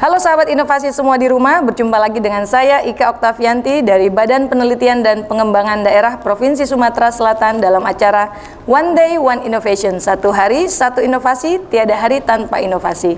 Halo sahabat inovasi semua di rumah, berjumpa lagi dengan saya Ika Oktavianti dari Badan Penelitian dan Pengembangan Daerah Provinsi Sumatera Selatan dalam acara One Day One Innovation. Satu hari, satu inovasi, tiada hari tanpa inovasi.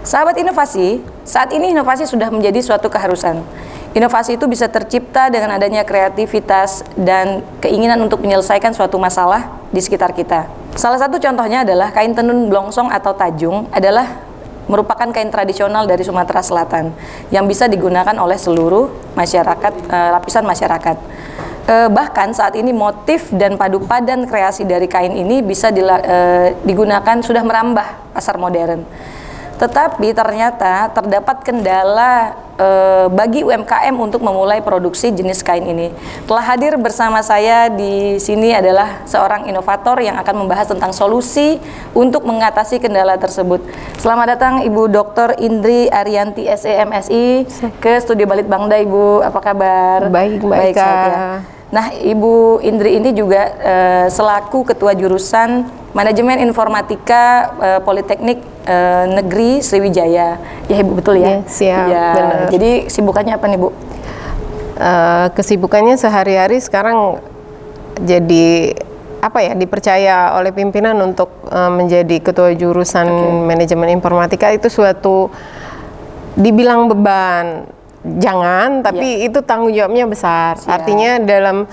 Sahabat inovasi, saat ini inovasi sudah menjadi suatu keharusan. Inovasi itu bisa tercipta dengan adanya kreativitas dan keinginan untuk menyelesaikan suatu masalah di sekitar kita. Salah satu contohnya adalah kain tenun blongsong atau tajung adalah merupakan kain tradisional dari Sumatera Selatan yang bisa digunakan oleh seluruh masyarakat, lapisan masyarakat. Bahkan saat ini motif dan padu padan kreasi dari kain ini bisa digunakan, sudah merambah pasar modern. Tetapi ternyata terdapat kendala bagi UMKM untuk memulai produksi jenis kain ini. Telah hadir bersama saya di sini adalah seorang inovator yang akan membahas tentang solusi untuk mengatasi kendala tersebut. Selamat datang Ibu Dr. Indri Arianti SEMSI ke Studio Balitbangda. Ibu, apa kabar? Baik, Baik ya. Nah, Ibu Indri ini juga selaku Ketua Jurusan Manajemen Informatika Politeknik Negeri Sriwijaya. Ya Ibu, betul ya? Siap, ya, benar. Jadi sibukannya apa nih Bu? Kesibukannya sehari-hari sekarang jadi dipercaya oleh pimpinan untuk menjadi Ketua Jurusan Manajemen Informatika. Itu suatu dibilang beban. Jangan, tapi itu tanggung jawabnya besar. Artinya dalam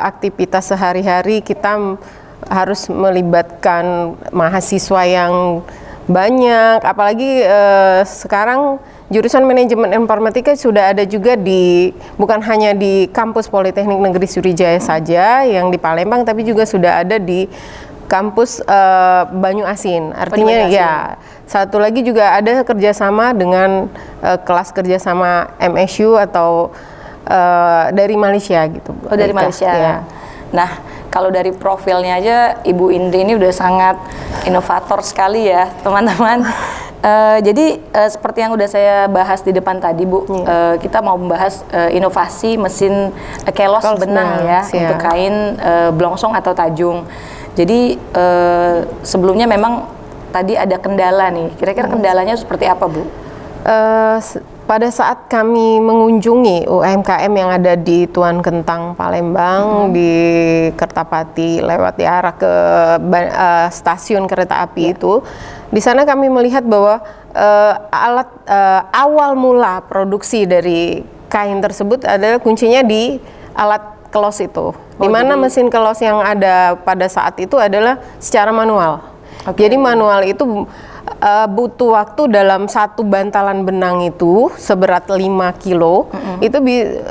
aktivitas sehari-hari kita harus melibatkan mahasiswa yang banyak, apalagi sekarang jurusan manajemen informatika sudah ada juga bukan hanya di kampus Politeknik Negeri Sriwijaya saja yang di Palembang, tapi juga sudah ada di kampus Banyu Asin. Artinya satu lagi juga ada kerjasama dengan kelas kerjasama MSU atau dari Malaysia gitu. Oh, dari Malaysia. Ya. Nah, kalau dari profilnya aja Ibu Indri ini udah sangat inovator sekali ya, teman-teman. Jadi seperti yang udah saya bahas di depan tadi Bu, kita mau membahas inovasi mesin kelos benang ya untuk kain blongsong atau tajung. Jadi sebelumnya memang tadi ada kendala nih. Kira-kira kendalanya seperti apa Bu? Pada saat kami mengunjungi UMKM yang ada di Tuan Kentang Palembang di Kertapati lewat di arah ke stasiun kereta api itu, di sana kami melihat bahwa awal mula produksi dari kain tersebut adalah kuncinya di alat kelos itu. Di mana mesin kelos yang ada pada saat itu adalah secara manual. Jadi manual itu butuh waktu dalam satu bantalan benang itu seberat 5 kilo, itu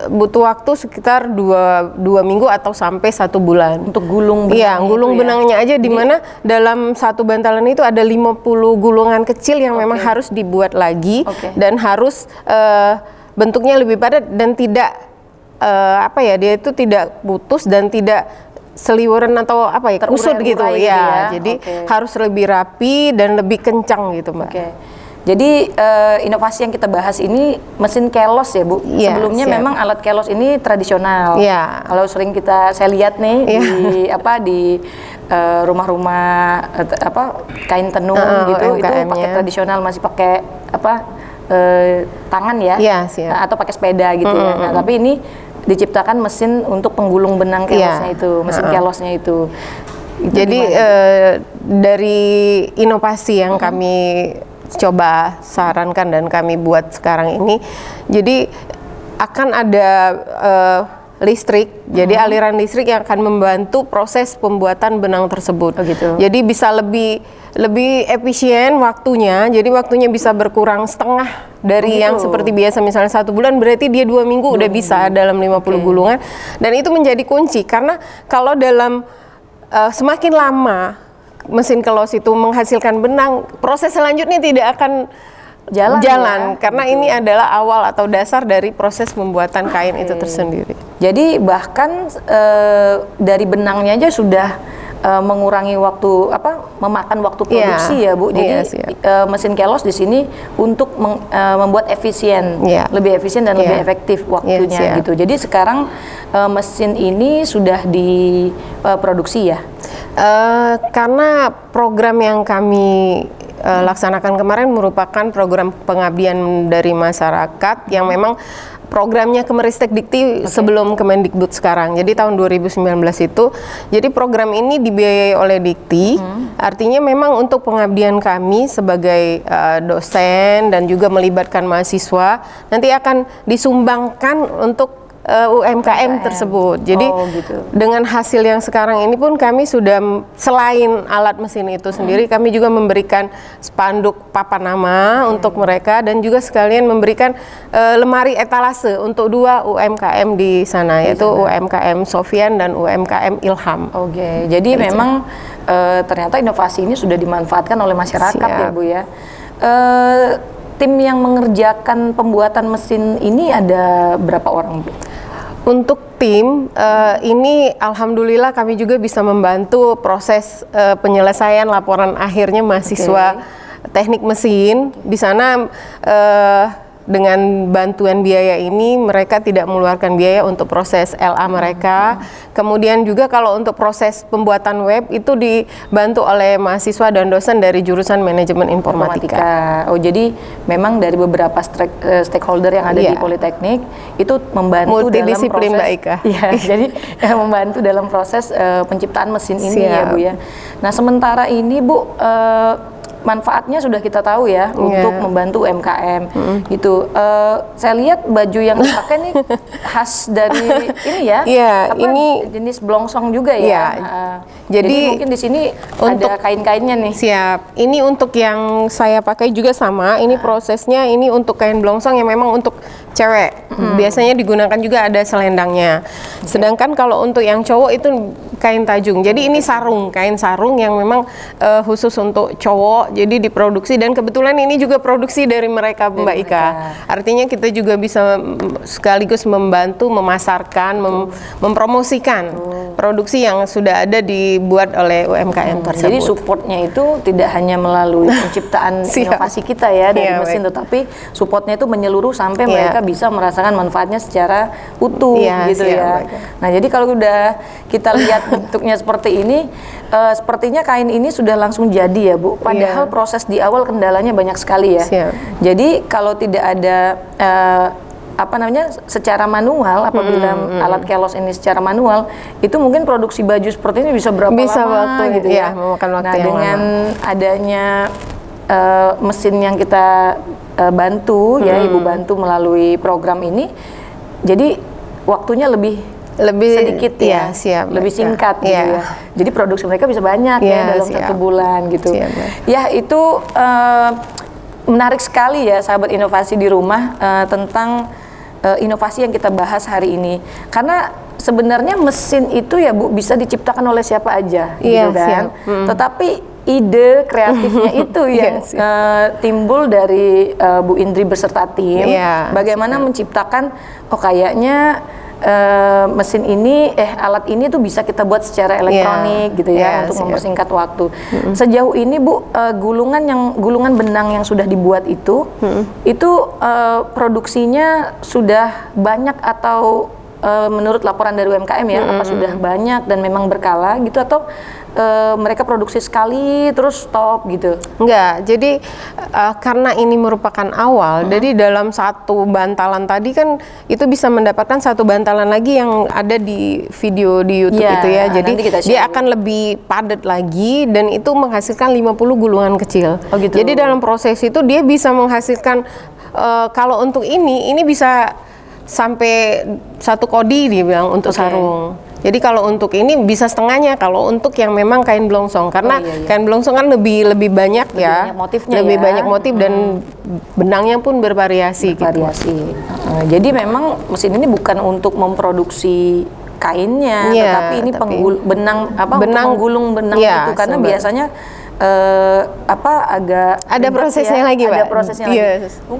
butuh waktu sekitar 2 minggu atau sampai 1 bulan. Untuk gulung benang. Iya, gulung benangnya aja, di mana dalam satu bantalan itu ada 50 gulungan kecil yang memang harus dibuat lagi dan harus bentuknya lebih padat dan tidak dia itu tidak putus dan tidak seliweran atau kusut gitu ya. Jadi harus lebih rapi dan lebih kencang gitu Mbak. Jadi inovasi yang kita bahas ini mesin kelos ya Bu. Sebelumnya memang alat kelos ini tradisional. Kalau sering saya lihat nih di rumah-rumah kain tenun gitu, itu pakai tradisional, masih pakai tangan ya, atau pakai sepeda gitu ya. Nah, tapi ini diciptakan mesin untuk penggulung benang kelosnya itu, mesin kelosnya itu. Jadi dari inovasi yang kami coba sarankan dan kami buat sekarang ini, jadi akan ada listrik, jadi aliran listrik yang akan membantu proses pembuatan benang tersebut. Jadi bisa lebih efisien waktunya, jadi waktunya bisa berkurang setengah dari yang seperti biasa, misalnya 1 bulan berarti dia 2 minggu udah bisa dalam 50 gulungan. Dan itu menjadi kunci, karena kalau dalam semakin lama mesin kelos itu menghasilkan benang, proses selanjutnya tidak akan jalan karena ini adalah awal atau dasar dari proses pembuatan kain itu tersendiri. Jadi bahkan dari benangnya aja sudah mengurangi waktu memakan waktu produksi ya Bu. Jadi mesin kelos di sini untuk membuat efisien, lebih efisien dan lebih efektif waktunya gitu. Jadi sekarang mesin ini sudah diproduksi ya? Karena program yang kami laksanakan kemarin merupakan program pengabdian dari masyarakat yang memang programnya Kemeristek Dikti sebelum Kemendikbud sekarang. Jadi tahun 2019 itu, jadi program ini dibiayai oleh Dikti. Artinya memang untuk pengabdian kami sebagai dosen dan juga melibatkan mahasiswa nanti akan disumbangkan untuk UMKM tersebut. Jadi gitu. dengan hasil yang sekarang ini pun kami sudah selain alat mesin itu sendiri, kami juga memberikan spanduk papan nama untuk mereka dan juga sekalian memberikan lemari etalase untuk 2 UMKM di sana, yaitu UMKM Sofian dan UMKM Ilham. Oke, jadi memang ternyata inovasi ini sudah dimanfaatkan oleh masyarakat ya Bu ya. Tim yang mengerjakan pembuatan mesin ini ada berapa orang Bu? Untuk tim ini alhamdulillah kami juga bisa membantu proses penyelesaian laporan akhirnya mahasiswa teknik mesin. Di sana dengan bantuan biaya ini mereka tidak mengeluarkan biaya untuk proses LA mereka. Kemudian juga kalau untuk proses pembuatan web itu dibantu oleh mahasiswa dan dosen dari jurusan manajemen informatika. Oh, jadi memang dari beberapa stakeholder yang ada di Politeknik itu membantu multidisiplin, dalam proses. Mbak Ika. Ya, jadi membantu dalam proses penciptaan mesin ini ya Bu ya. Nah, sementara ini Bu manfaatnya sudah kita tahu ya untuk membantu UMKM gitu. Saya lihat baju yang dipakai nih khas dari ini ya. Ini jenis blongsong juga ya. Jadi mungkin di sini ada kain-kainnya nih. Siap. Ini untuk yang saya pakai juga sama. Ini prosesnya ini untuk kain blongsong yang memang untuk cewek. Biasanya digunakan juga ada selendangnya. Sedangkan kalau untuk yang cowok itu kain tajung. Jadi ini sarung, kain sarung yang memang khusus untuk cowok. Jadi diproduksi dan kebetulan ini juga produksi dari mereka Mbak Ika. Artinya kita juga bisa sekaligus membantu memasarkan, mempromosikan produksi yang sudah ada dibuat oleh UMKM tersebut. Jadi supportnya itu tidak hanya melalui penciptaan inovasi kita ya dari mesin, tetapi supportnya itu menyeluruh sampai mereka bisa merasakan manfaatnya secara utuh gitu ya. Nah, jadi kalau udah kita lihat bentuknya seperti ini, sepertinya kain ini sudah langsung jadi ya Bu. Padahal proses di awal kendalanya banyak sekali ya. Jadi kalau tidak ada secara manual, apabila alat kelos ini secara manual, itu mungkin produksi baju seperti ini bisa berapa lama waktu gitu ya. Memakan waktu nah, yang dengan lama. adanya mesin yang kita bantu ya, Ibu bantu melalui program ini, jadi waktunya lebih sedikit ya, lebih singkat gitu ya. Jadi produksi mereka bisa banyak ya dalam 1 bulan gitu. Ya, itu menarik sekali ya sahabat inovasi di rumah tentang inovasi yang kita bahas hari ini. Karena sebenarnya mesin itu ya Bu bisa diciptakan oleh siapa aja gitu kan. Tetapi ide kreatifnya itu yang timbul dari Bu Indri beserta tim. Bagaimana menciptakan kayaknya mesin ini, alat ini tuh bisa kita buat secara elektronik gitu ya, untuk mempersingkat waktu. Sejauh ini Bu, gulungan benang yang sudah dibuat itu produksinya sudah banyak atau menurut laporan dari UMKM ya, apa sudah banyak dan memang berkala gitu, atau mereka produksi sekali terus stop gitu? Enggak, jadi karena ini merupakan awal, jadi dalam satu bantalan tadi kan itu bisa mendapatkan satu bantalan lagi yang ada di video di YouTube itu ya, jadi dia akan lebih padat lagi dan itu menghasilkan 50 gulungan kecil. Gitu. Jadi dalam proses itu dia bisa menghasilkan kalau untuk ini bisa sampai 1 kodi dia bilang untuk sarung. Jadi kalau untuk ini bisa setengahnya kalau untuk yang memang kain blongsong, karena kain blongsong kan lebih banyak banyak motifnya, banyak motif dan benangnya pun bervariasi. Jadi memang mesin ini bukan untuk memproduksi kainnya, tetapi ini benang menggulung benang itu, karena biasanya agak ada prosesnya lagi, Pak. Ada prosesnya lagi.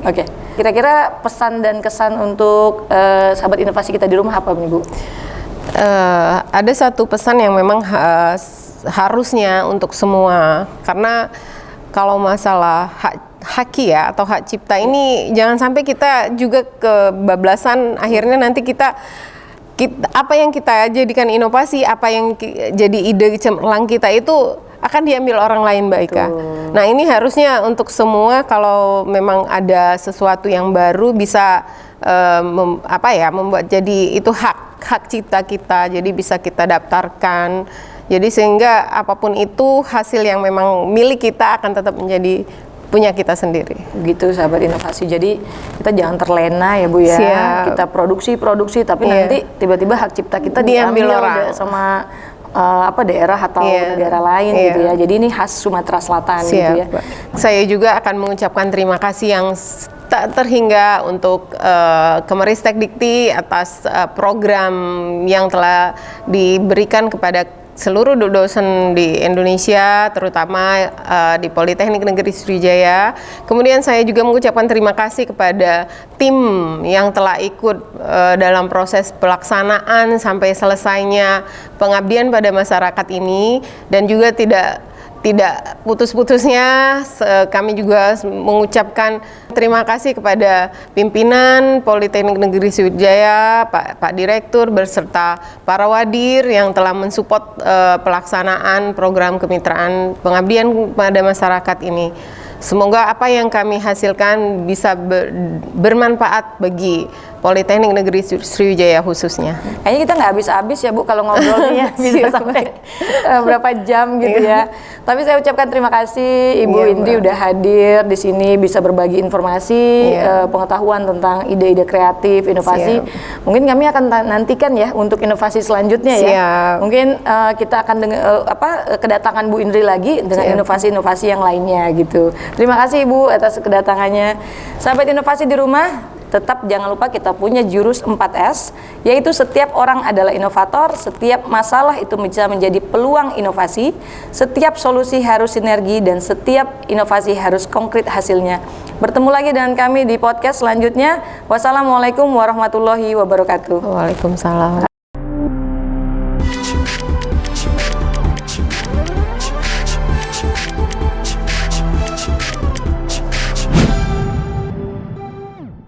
Oke. Kira-kira pesan dan kesan untuk sahabat inovasi kita di rumah apa nih Bu? Ada satu pesan yang memang harusnya untuk semua, karena kalau masalah haki ya atau hak cipta ini jangan sampai kita juga kebablasan, akhirnya nanti kita apa yang kita jadikan inovasi, apa yang jadi ide cemerlang kita itu akan diambil orang lain, Mbak Ika. Nah, ini harusnya untuk semua, kalau memang ada sesuatu yang baru bisa membuat jadi itu hak cipta kita, jadi bisa kita daftarkan. Jadi sehingga apapun itu hasil yang memang milik kita akan tetap menjadi punya kita sendiri. Gitu sahabat inovasi. Jadi kita jangan terlena ya Bu ya. Siap. Kita produksi tapi Iya. nanti tiba-tiba hak cipta kita Diambil diambil orang. sama daerah atau Iya. negara lain Iya. gitu ya. Jadi ini khas Sumatera Selatan Siap, gitu ya. Mbak. Saya juga akan mengucapkan terima kasih yang tak terhingga untuk Kemenristek Dikti atas program yang telah diberikan kepada seluruh dosen di Indonesia, terutama di Politeknik Negeri Sriwijaya. Kemudian saya juga mengucapkan terima kasih kepada tim yang telah ikut dalam proses pelaksanaan sampai selesainya pengabdian pada masyarakat ini, dan juga tidak putus-putusnya kami juga mengucapkan terima kasih kepada pimpinan Politeknik Negeri Sriwijaya, Pak Direktur beserta para wadir yang telah mensupport pelaksanaan program kemitraan pengabdian pada masyarakat ini. Semoga apa yang kami hasilkan bisa bermanfaat bagi Politeknik Negeri Sriwijaya khususnya. Kayaknya kita nggak habis-habis ya Bu kalau ngobrolnya bisa sampai berapa jam gitu ya. Tapi saya ucapkan terima kasih Ibu Iya, Indri Mbak. udah hadir di sini bisa berbagi informasi, Iya. pengetahuan tentang ide-ide kreatif, inovasi. Siap. Mungkin kami akan nantikan ya untuk inovasi selanjutnya ya. Siap. Mungkin kita akan kedatangan Bu Indri lagi dengan Siap. inovasi-inovasi yang lainnya gitu. Terima kasih Ibu atas kedatangannya. Sahabat inovasi di rumah, tetap jangan lupa kita punya jurus 4S, yaitu setiap orang adalah inovator, setiap masalah itu bisa menjadi peluang inovasi, setiap solusi harus sinergi, dan setiap inovasi harus konkret hasilnya. Bertemu lagi dengan kami di podcast selanjutnya. Wassalamualaikum warahmatullahi wabarakatuh. Waalaikumsalam.